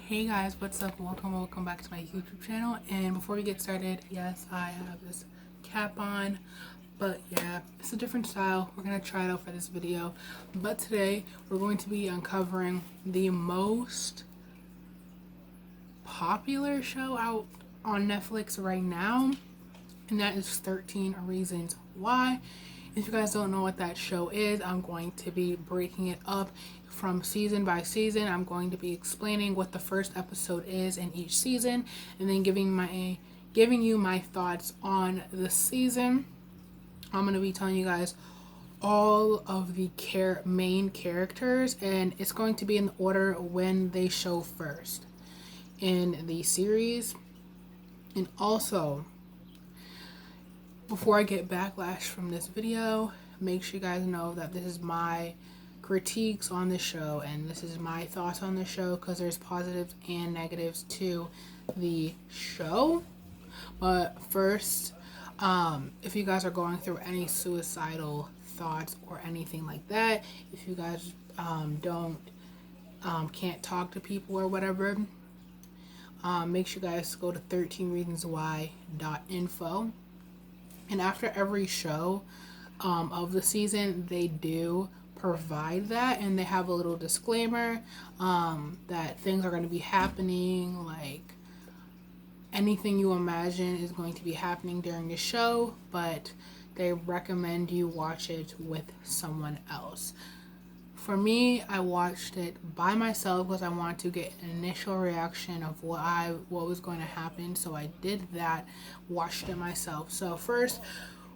Hey guys, what's up? Welcome back to my YouTube channel. And before we get started, yes, I have this cap on, but yeah, it's a different style. We're gonna try it out for this video. But today we're going to be uncovering the most popular show out on Netflix right now, and that is 13 Reasons Why. If you guys don't know what that show is, I'm going to be breaking it up from season by season. I'm going to be explaining what the first episode is in each season, and then giving you my thoughts on the season. I'm going to be telling you guys all of the main characters, and it's going to be in the order when they show first in the series. And also, before I get backlash from this video, make sure you guys know that this is my critiques on the show and this is my thoughts on the show, because there's positives and negatives to the show. But first, if you guys are going through any suicidal thoughts or anything like that, if you guys can't talk to people or whatever, make sure you guys go to 13reasonswhy.info. And after every show of the season, they do provide that, and they have a little disclaimer that things are going to be happening, like anything you imagine is going to be happening during the show, but they recommend you watch it with someone else. For me, I watched it by myself because I wanted to get an initial reaction of what was going to happen. So I did that, watched it myself. So first,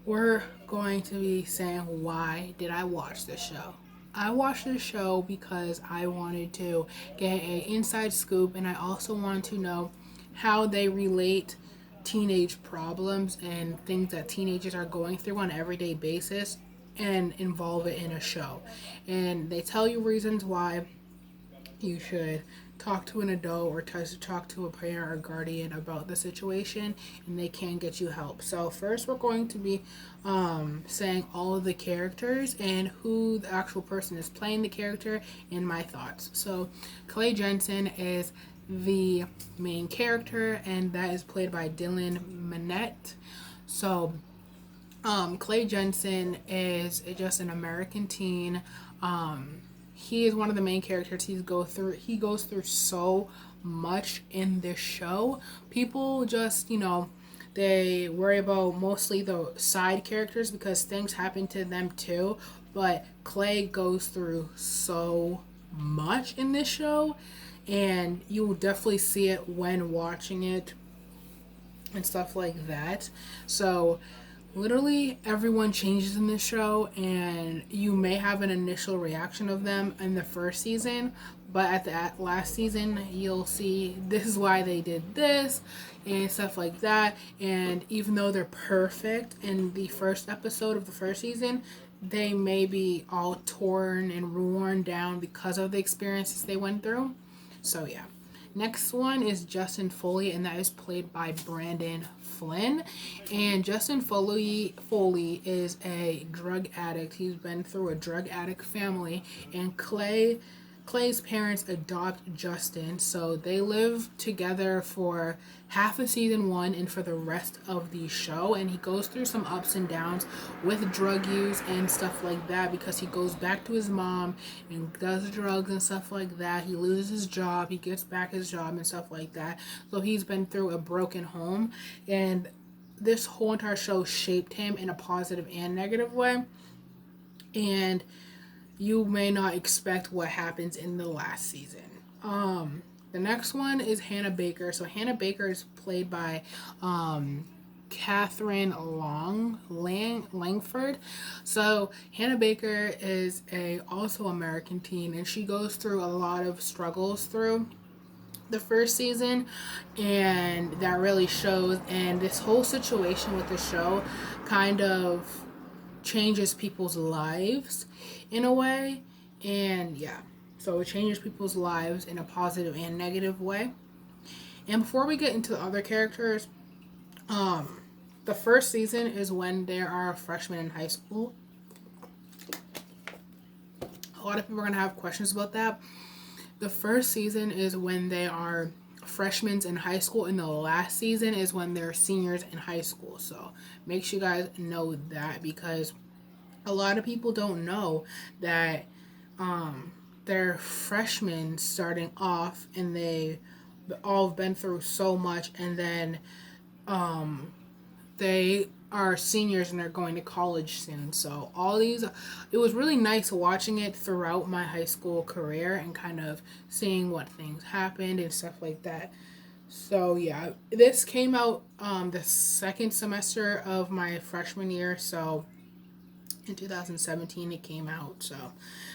we're going to be saying, why did I watch this show? I watched this show because I wanted to get an inside scoop, and I also wanted to know how they relate teenage problems and things that teenagers are going through on an everyday basis and involve it in a show. And they tell you reasons why you should talk to an adult or try to talk to a parent or guardian about the situation, and they can get you help. So first, we're going to be saying all of the characters and who the actual person is playing the character and my thoughts. So Clay Jensen is the main character, and that is played by Dylan Minnette. So Clay Jensen is just an American teen. He is one of the main characters. He goes through so much in this show. People just, they worry about mostly the side characters because things happen to them too. But Clay goes through so much in this show, and you will definitely see it when watching it and stuff like that. So literally everyone changes in this show, and you may have an initial reaction of them in the first season, but at the last season you'll see this is why they did this and stuff like that. And even though they're perfect in the first episode of the first season, they may be all torn and worn down because of the experiences they went through. So yeah. Next one is Justin Foley, and that is played by Brandon Flynn. And Justin Foley is a drug addict. He's been through a drug addict family, and Clay's parents adopt Justin, so they live together for half of season 1 and for the rest of the show. And he goes through some ups and downs with drug use and stuff like that, because he goes back to his mom and does drugs and stuff like that. He loses his job, he gets back his job and stuff like that. So he's been through a broken home, and this whole entire show shaped him in a positive and negative way. And you may not expect what happens in the last season. The next one is Hannah Baker. So Hannah Baker is played by Catherine Langford. So Hannah Baker is also American teen, and she goes through a lot of struggles through the first season, and that really shows. And this whole situation with the show kind of changes people's lives in a way. And yeah, so it changes people's lives in a positive and negative way. And before we get into the other characters, the first season is when there are freshmen in high school. A lot of people are going to have questions about that. The first season is when they are freshmen in high school, and the last season is when they're seniors in high school. So make sure you guys know that, because a lot of people don't know that they're freshmen starting off, and they all have been through so much, and then they are seniors and they're going to college soon. So all these, it was really nice watching it throughout my high school career and kind of seeing what things happened and stuff like that. So yeah, this came out the second semester of my freshman year. So in 2017 it came out. So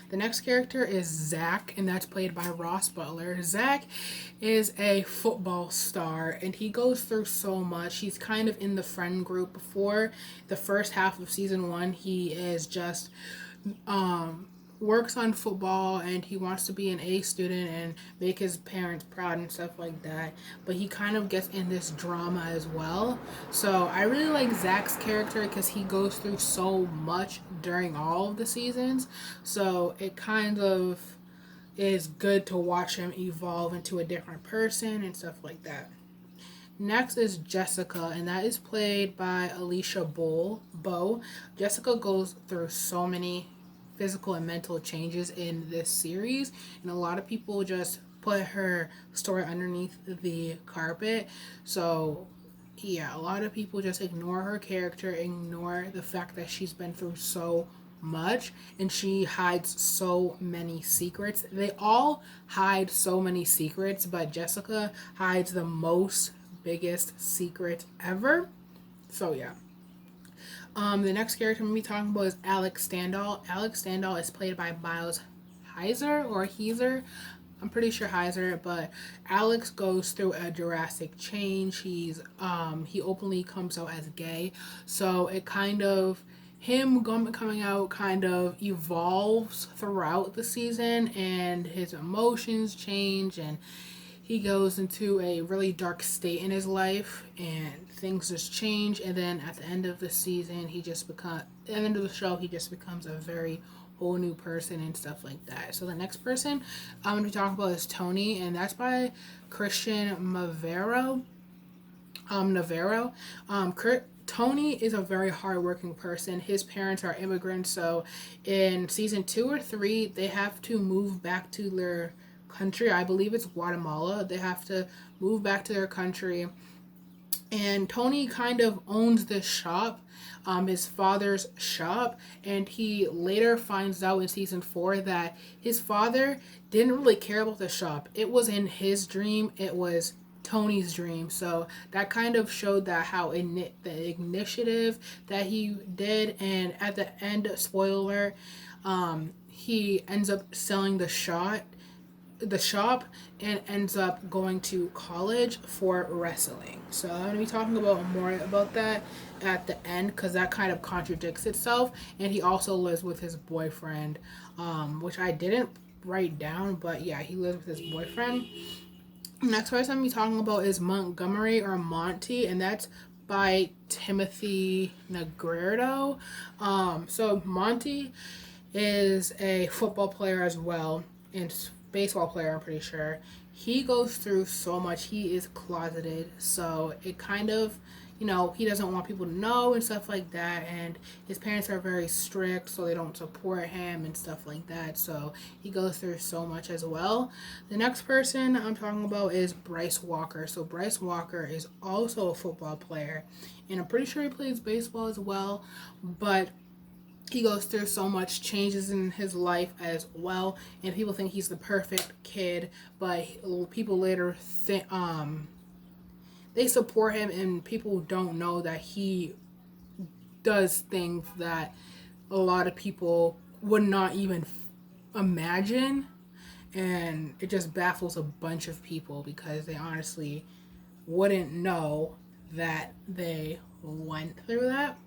the next character is Zach, and that's played by Ross Butler. Zach is a football star, and he goes through so much. He's kind of in the friend group. Before the first half of season 1, he is just works on football, and he wants to be an A student and make his parents proud and stuff like that. But he kind of gets in this drama as well. So I really like Zach's character because he goes through so much during all of the seasons. So it kind of is good to watch him evolve into a different person and stuff like that. Next is Jessica, and that is played by Alicia Bow. Jessica goes through so many physical and mental changes in this series, and a lot of people just put her story underneath the carpet. So yeah, a lot of people just ignore her character, ignore the fact that she's been through so much, and she hides so many secrets. They all hide so many secrets, but Jessica hides the most biggest secret ever. So yeah. The next character I'm going to be talking about is Alex Standall. Alex Standall is played by Miles Heiser or Heiser. I'm pretty sure Heiser, but Alex goes through a drastic change. He openly comes out as gay, so it kind of him coming out kind of evolves throughout the season, and his emotions change, and he goes into a really dark state in his life, and things just change. And then at the end of the season, at the end of the show, he just becomes a very whole new person and stuff like that. So the next person I'm going to be talking about is Tony, and that's by Christian Navarro. Tony is a very hardworking person. His parents are immigrants, so in season 2 or 3, they have to move back to their country. I believe it's Guatemala. They have to move back to their country, and Tony kind of owns this shop, his father's shop, and he later finds out in season 4 that his father didn't really care about the shop. It was in his dream. It was Tony's dream. So that kind of showed that how the initiative that he did, and at the end, spoiler, he ends up selling the shop and ends up going to college for wrestling. So I'm going to be talking about more about that at the end, because that kind of contradicts itself. And he also lives with his boyfriend, which I didn't write down, but yeah, he lives with his boyfriend. Next person I'm going to be talking about is Montgomery or Monty, and that's by Timothy Negredo. So Monty is a football player as well, and baseball player, I'm pretty sure. He goes through so much. He is closeted, so it kind of, he doesn't want people to know and stuff like that, and his parents are very strict, so they don't support him and stuff like that, so he goes through so much as well. The next person I'm talking about is Bryce Walker. So Bryce Walker is also a football player, and I'm pretty sure he plays baseball as well, but he goes through so much changes in his life as well, and people think he's the perfect kid, but people later think they support him, and people don't know that he does things that a lot of people would not even imagine, and it just baffles a bunch of people because they honestly wouldn't know that they went through that.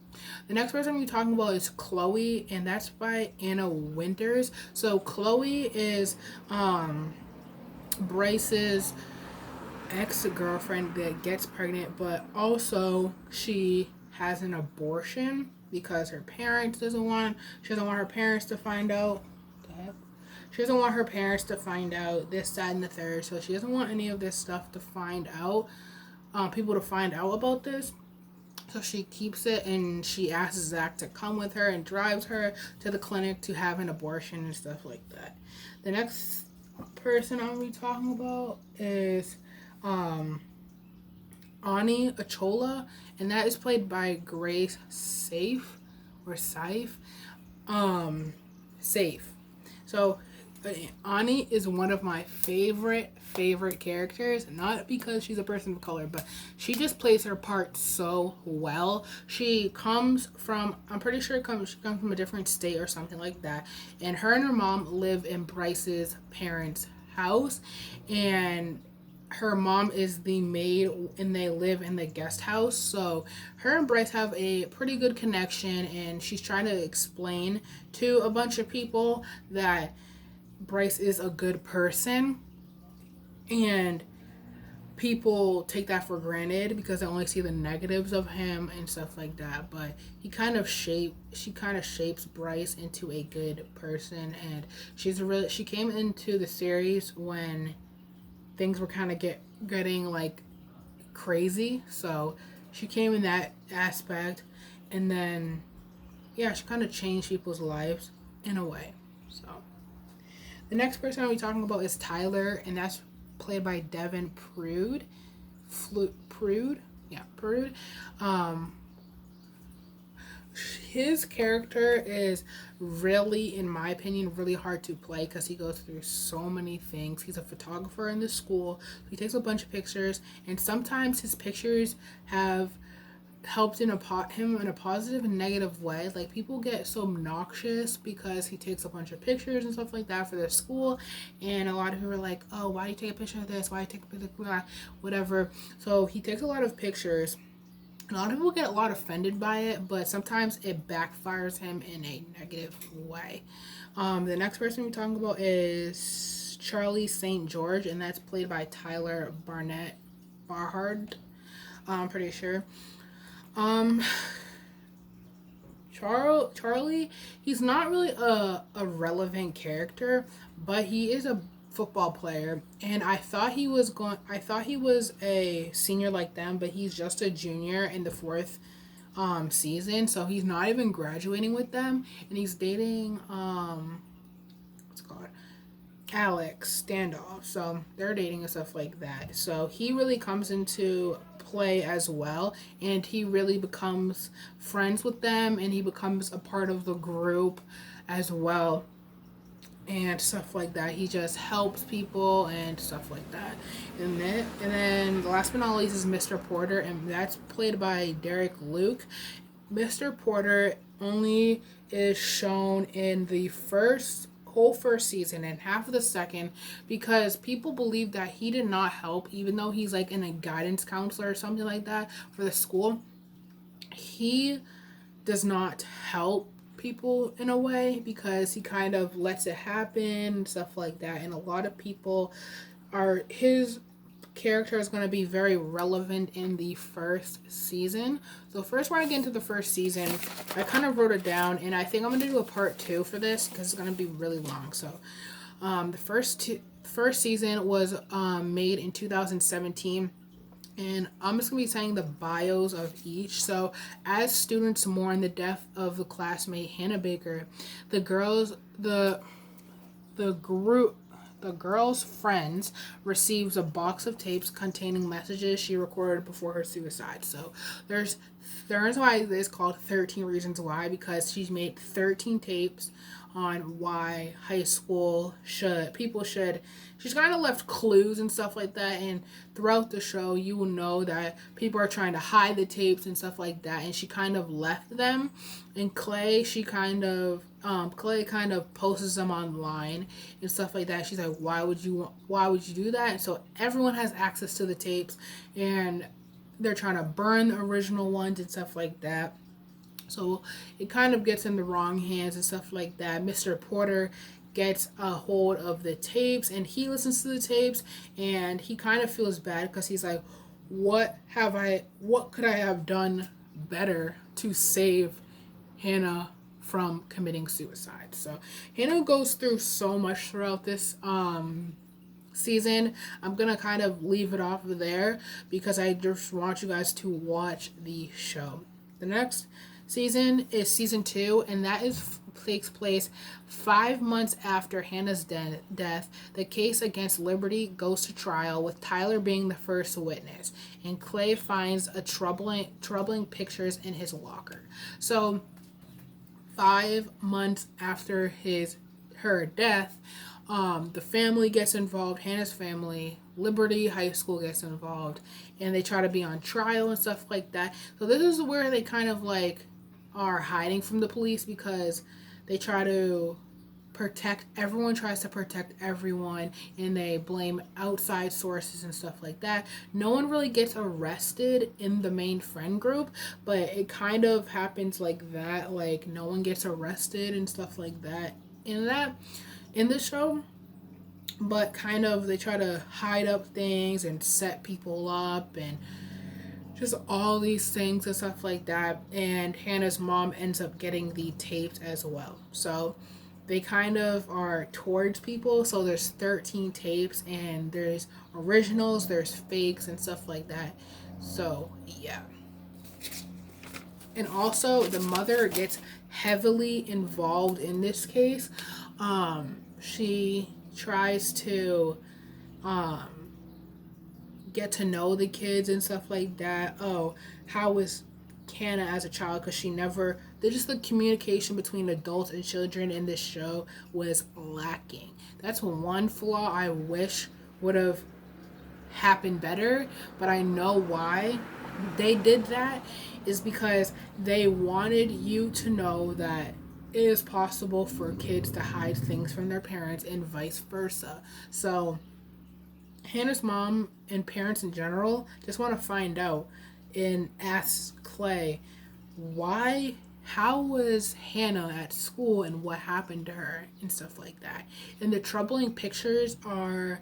The next person we're talking about is Chloe, and that's by Anna Winters. So Chloe is Bryce's ex-girlfriend that gets pregnant, but also she has an abortion because she doesn't want her parents to find out. She doesn't want her parents to find out this, that, and the third. So she doesn't want any of this stuff to find out, people to find out about this. So she keeps it, and she asks Zach to come with her and drives her to the clinic to have an abortion and stuff like that. The next person I'm going to be talking about is Ani Achola, and that is played by Grace Safe or Safe. Safe. So Ani is one of my favorite characters, not because she's a person of color, but she just plays her part so well. She comes from, I'm pretty sure she comes from a different state or something like that, and her mom live in Bryce's parents' house, and her mom is the maid and they live in the guest house. So her and Bryce have a pretty good connection, and she's trying to explain to a bunch of people that Bryce is a good person, and people take that for granted because they only see the negatives of him and stuff like that. But she kind of shapes Bryce into a good person, and she came into the series when things were kind of getting like crazy, so she came in that aspect, and then yeah, she kind of changed people's lives in a way. So the next person I'll be talking about is Tyler, and that's played by Devin Prude. Prude. His character is really, in my opinion, really hard to play because he goes through so many things. He's a photographer in the school. He takes a bunch of pictures, and sometimes his pictures have helped him in a positive and negative way. Like, people get so obnoxious because he takes a bunch of pictures and stuff like that for their school, and a lot of people are like, oh, why do you take a picture of this, why do you take a picture of that, whatever. So he takes a lot of pictures. A lot of people get a lot offended by it, but sometimes it backfires him in a negative way. The next person we're talking about is Charlie St. George, and that's played by Tyler Barhard. I'm pretty sure. Charlie, he's not really a relevant character, but he is a football player, and I thought he was a senior like them, but he's just a junior in the fourth season, so he's not even graduating with them, and he's dating what's it called, Alex Standoff, so they're dating and stuff like that. So he really comes into play as well, and he really becomes friends with them, and he becomes a part of the group as well, and stuff like that. He just helps people and stuff like that. And then last but not least is Mr. Porter, and that's played by Derek Luke. Mr. Porter only is shown in the whole first season and half of the second because people believe that he did not help, even though he's like in a guidance counselor or something like that for the school. He does not help people in a way because he kind of lets it happen and stuff like that, and a lot of people his character is going to be very relevant in the first season. So first, we're going to get into the first season. I kind of wrote it down, and I think I'm going to do a part 2 for this because it's going to be really long. So the first season was made in 2017. And I'm just going to be saying the bios of each. So, as students mourn the death of the classmate Hannah Baker, the girls' friends receives a box of tapes containing messages she recorded before her suicide. So, there's why it's called 13 Reasons Why, because she's made 13 tapes on why she's kind of left clues and stuff like that, and throughout the show you will know that people are trying to hide the tapes and stuff like that, and she kind of left them. And Clay kind of posts them online and stuff like that. She's like, why would you do that? And so everyone has access to the tapes, and they're trying to burn the original ones and stuff like that. So it kind of gets in the wrong hands and stuff like that. Mr. Porter gets a hold of the tapes, and he listens to the tapes, and he kind of feels bad because he's like, what could I have done better to save Hannah from committing suicide. So Hannah goes through so much throughout this season. I'm gonna kind of leave it off there because I just want you guys to watch the show. The next season is season 2, and that takes place 5 months after Hannah's death. The case against Liberty goes to trial, with Tyler being the first witness, and Clay finds a troubling pictures in his locker. So 5 months after her death, the family gets involved. Hannah's family, Liberty High School gets involved, and they try to be on trial and stuff like that. So this is where they kind of like are hiding from the police, because they try to protect everyone, tries to protect everyone, and they blame outside sources and stuff like that. No one really gets arrested in the main friend group, but it kind of happens like that, like no one gets arrested and stuff like that in the show. But kind of they try to hide up things and set people up and just all these things and stuff like that. And Hannah's mom ends up getting the tapes as well. So they kind of are towards people. So there's 13 tapes, and there's originals, there's fakes and stuff like that. So yeah. And also the mother gets heavily involved in this case. She tries to get to know the kids and stuff like that. Oh, how was Hannah as a child? Because just the communication between adults and children in this show was lacking. That's one flaw I wish would have happened better, but I know why they did that is because they wanted you to know that it is possible for kids to hide things from their parents and vice versa. So Hannah's mom and parents in general just want to find out and ask Clay, how was Hannah at school and what happened to her and stuff like that. And the troubling pictures are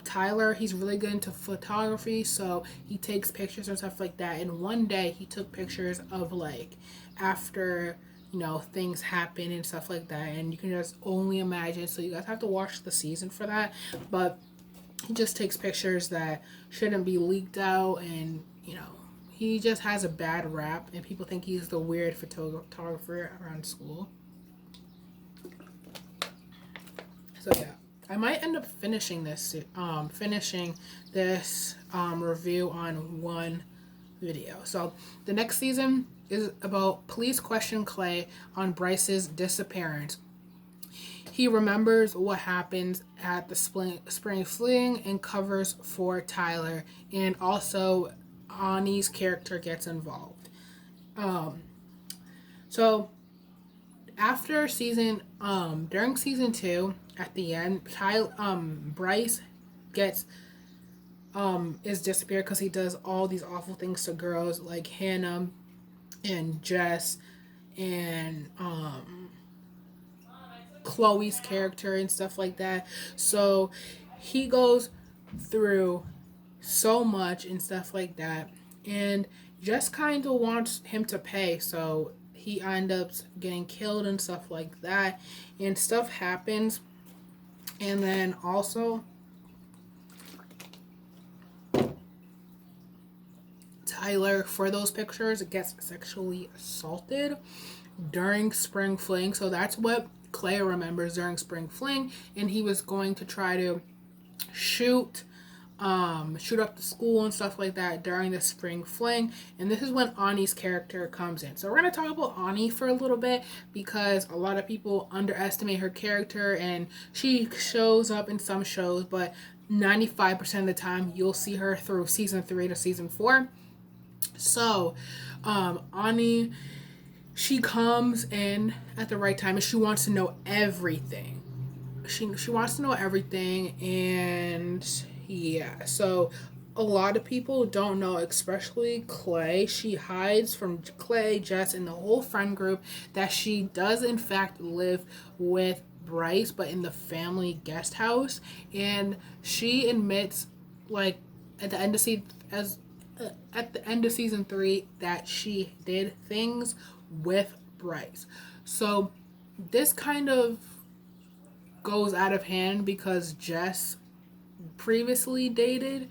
Tyler, he's really good into photography, so he takes pictures and stuff like that. And one day he took pictures of like after things happen and stuff like that, and you can just only imagine. So you guys have to watch the season for that. But he just takes pictures that shouldn't be leaked out, and he just has a bad rap, and people think he's the weird photographer around school. So yeah, I might end up finishing this review on one video. So the next season is about police question Clay on Bryce's disappearance. He remembers what happens at the spring fling and covers for Tyler, and also Ani's character gets involved. So after during season 2, at the end, Bryce is disappeared because he does all these awful things to girls like Hannah and Jess and Chloe's character and stuff like that. So he goes through so much and stuff like that, and Jess kind of wants him to pay, so he ends up getting killed and stuff like that, and stuff happens. And then also Tyler, for those pictures, gets sexually assaulted during spring fling. So that's what Clay remembers during spring fling, and he was going to try to shoot up the school and stuff like that during the spring fling. And this is when Ani's character comes in. So we're going to talk about Ani for a little bit, because a lot of people underestimate her character, and she shows up in some shows, but 95% of the time you'll see her through season 3 to season 4. So Ani, she comes in at the right time, and she wants to know everything. She wants to know everything, and yeah, so a lot of people don't know, especially Clay. She hides from Clay, Jess, and the whole friend group that she does in fact live with Bryce, but in the family guest house. And she admits, like at the end of season 3, that she did things with Bryce. So this kind of goes out of hand because Jess previously dated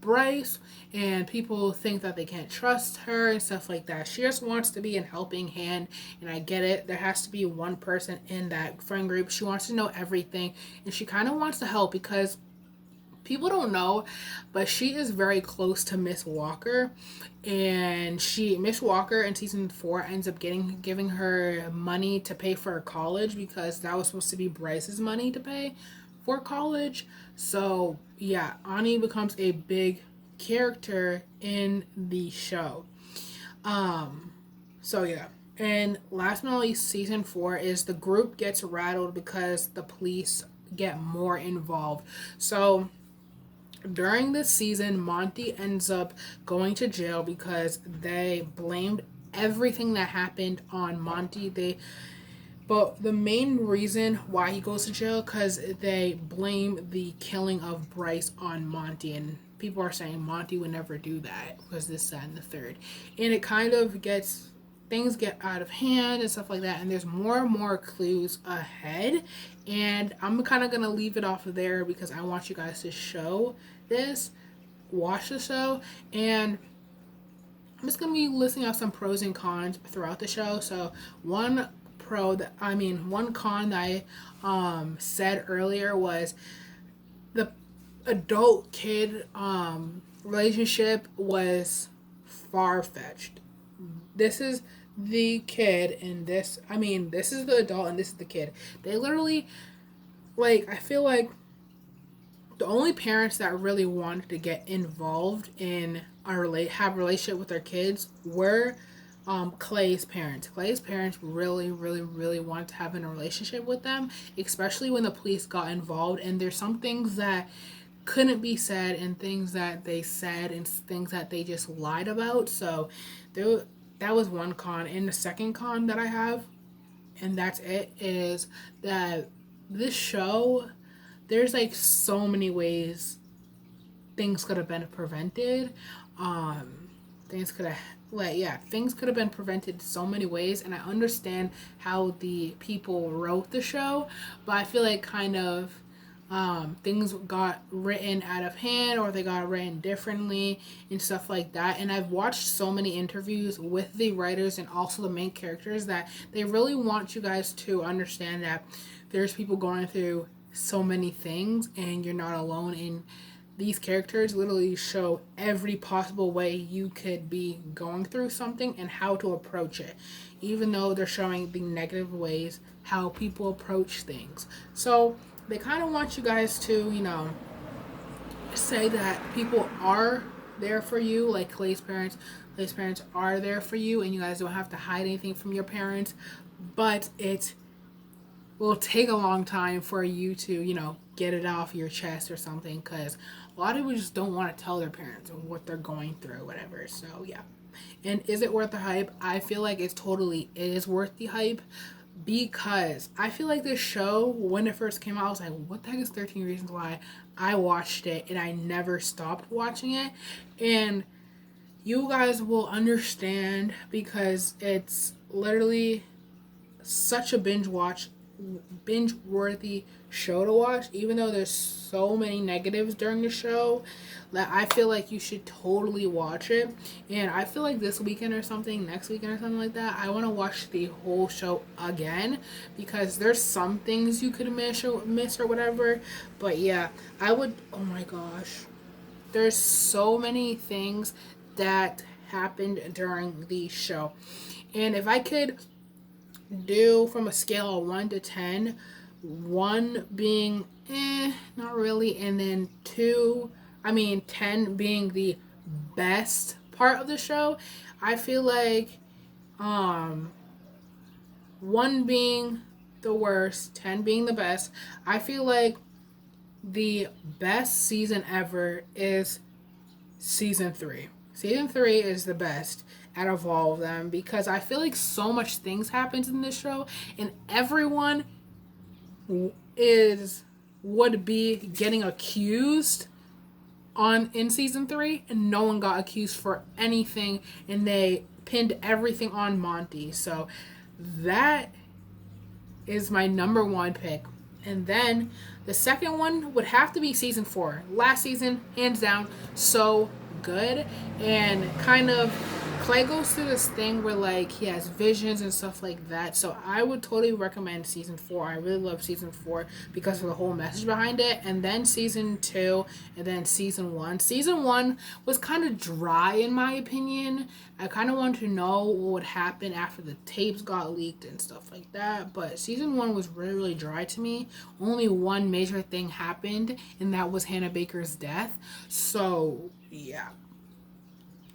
Bryce, and people think that they can't trust her and stuff like that. She just wants to be a helping hand, and I get it. There has to be one person in that friend group. She wants to know everything, and she kind of wants to help because people don't know, but she is very close to Miss Walker, and Miss Walker in season 4 ends up giving her money to pay for her college because that was supposed to be Bryce's money to pay for college. So yeah, Ani becomes a big character in the show. So yeah. And last but not least, season 4 is the group gets rattled because the police get more involved. So during this season, Monty ends up going to jail because they blamed everything that happened on Monty. But the main reason why he goes to jail because they blame the killing of Bryce on Monty, and people are saying Monty would never do that because this, that, and the third, and it kind of gets things get out of hand and stuff like that, and there's more and more clues ahead, and I'm kind of gonna leave it off of there because I want you guys to watch the show, and I'm just gonna be listing out some pros and cons throughout the show. So one con that I said earlier was the adult kid relationship was far fetched. This is the kid, and this is the adult, and this is the kid. They literally, I feel like the only parents that really wanted to get involved in have a relationship with their kids were Clay's parents. Clay's parents really, really, really wanted to have a relationship with them, especially when the police got involved. And there's some things that couldn't be said, and things that they said, and things that they just lied about. So that was one con. And the second con that I have, and that's it, is that this show, there's so many ways things could have been prevented. Things could have things could have been prevented so many ways, and I understand how the people wrote the show, but I feel like kind of things got written out of hand, or they got written differently and stuff like that. And I've watched so many interviews with the writers and also the main characters that they really want you guys to understand that there's people going through so many things, and you're not alone. In these characters literally show every possible way you could be going through something and how to approach it, even though they're showing the negative ways how people approach things. So they kind of want you guys to, say that people are there for you, like Clay's parents. Clay's parents are there for you, and you guys don't have to hide anything from your parents, but it will take a long time for you to, get it off your chest or something, because a lot of people just don't want to tell their parents what they're going through, whatever. So, yeah. And is it worth the hype? I feel like it is worth the hype, because I feel like this show, when it first came out, I was like, what the heck is 13 Reasons Why? I watched it, and I never stopped watching it. And you guys will understand, because it's literally such a binge worthy show to watch, even though there's so many negatives during the show, that I feel like you should totally watch it. And I feel like this weekend or something, next weekend or something like that, I want to watch the whole show again, because there's some things you could miss or whatever. But yeah, oh my gosh, there's so many things that happened during the show. And if I could do from a scale of 1 to 10, 1 being not really, and then 10 being the best part of the show, I feel like 1 being the worst, 10 being the best. I feel like the best season ever is season 3. Season 3 is the best out of all of them, because I feel like so much things happens in this show, and everyone would be getting accused in season 3, and no one got accused for anything, and they pinned everything on Monty. So that is my number one pick. And then the second one would have to be season 4. Last season, hands down, so good. And kind of Clay goes through this thing where like he has visions and stuff like that. So I would totally recommend season 4. I really love season 4 because of the whole message behind it. And then season 2, and then season 1. Season 1 was kind of dry in my opinion. I kind of wanted to know what would happen after the tapes got leaked and stuff like that. But season 1 was really, really dry to me. Only one major thing happened, and that was Hannah Baker's death. So yeah,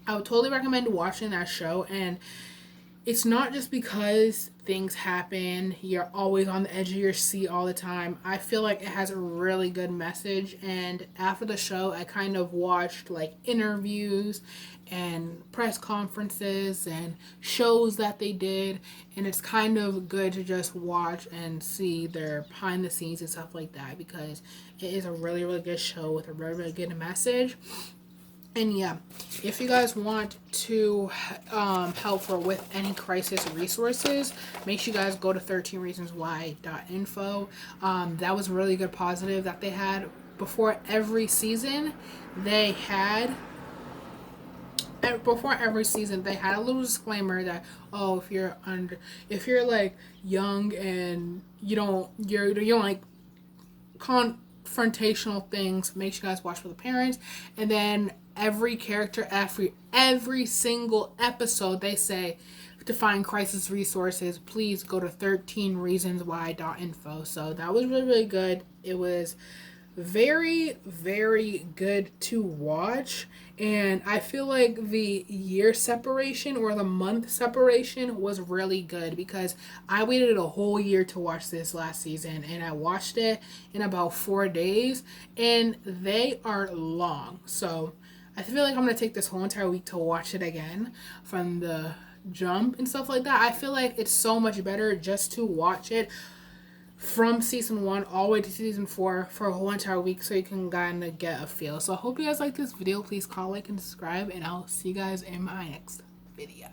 I would totally recommend watching that show. And it's not just because things happen, you're always on the edge of your seat all the time. I feel like it has a really good message. And after the show, I kind of watched like interviews and press conferences and shows that they did. And it's kind of good to just watch and see their behind the scenes and stuff like that, because it is a really, really good show with a really, really good message. And yeah, if you guys want to help her with any crisis resources, make sure you guys go to 13reasonswhy.info. That was a really good positive that they had before every season. They had a little disclaimer that, oh, if you're like young and you don't like confrontational things, make sure you guys watch for the parents. And then every character, every single episode, they say to find crisis resources, please go to 13reasonswhy.info. So that was really, really good. It was very, very good to watch. And I feel like the year separation or the month separation was really good, because I waited a whole year to watch this last season, and I watched it in about 4 days, and they are long. So I feel like I'm going to take this whole entire week to watch it again from the jump and stuff like that. I feel like it's so much better just to watch it from season 1 all the way to season 4 for a whole entire week, so you can kind of get a feel. So I hope you guys like this video. Please comment, like, and subscribe, and I'll see you guys in my next video.